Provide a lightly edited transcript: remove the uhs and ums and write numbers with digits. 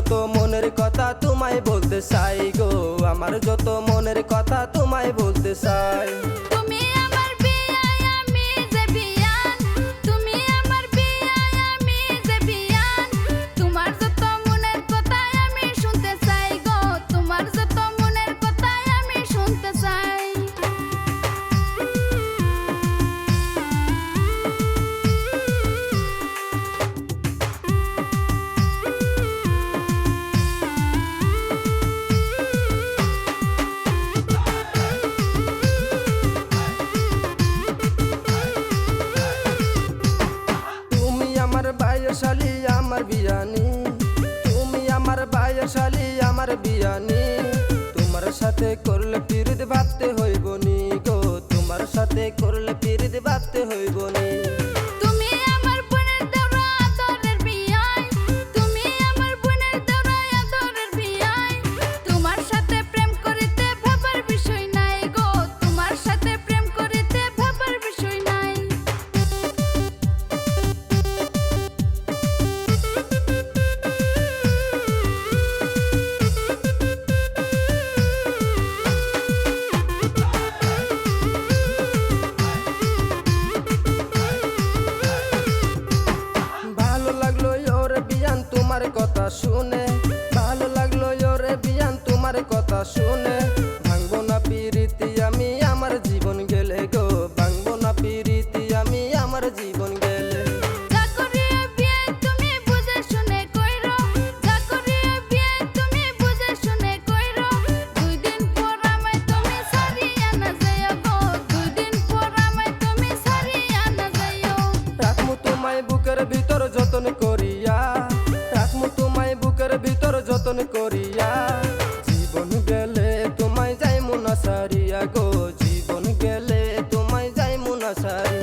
যত মনের কথা তোমায় বলতে চাই গো, আমার যত মনের কথা তোমায় বলতে চাই। তুমি আমার বিয়ায় আমি যে বিয়ান, তুমি আমার বিয়ায় আমি যে বিয়ান, তোমার যত মনের কথা আমি শুনতে চাই গো, তোমার যত মনের কথা আমি শুনতে চাই। আমার ভাইয়ের শালি আমার বিয়ানি, তুমি আমার ভাইয়ের শালি আমার বিয়ানি। তোমার সাথে করলে পিরিত ভাবতে হইব নি গো, তোমার সাথে করলে পিরিত ভাবতে হইব নি। তুমি আমার বোনের দেওরা আদরের বিয়াই, তুমি আমার বোনের দেওরা আদরের বিয়াই, তোমার সাথে প্রেম করিতে ভাবার বিষয় নাই গো, তোমার সাথে প্রেম করিতে ভাবার বিষয় নাই। তোমার কথা শুনে ভালো লাগলো ওরে বিয়ান, তোমার কথা শুনে। ভাঙবো না পিরিতি আমি আমার জীবন গেলে গো, ভাঙবো না পিরিতি আমি আমার জীবন গেলে। যা করিয়া বিয়ে তুমি বুঝে শুনে কইরো, যা করিয়া বিয়ে তুমি বুঝে শুনে কইরো, দুই দিন পর আমায় তুমি ছাড়িয়া না যাইও গো, দুই দিন পর আমায় তুমি ছাড়িয়া না যাইও। রাখমু তোমায় বুকের ভিতর যতন করিয়া, রাখমু তোমায় বুকের ভিতর যতন করিয়া। জীবন গেলে তোমায় যাইমু না সারিয়া গো, জীবন গেলে তোমায় যাইমু না সারিয়া।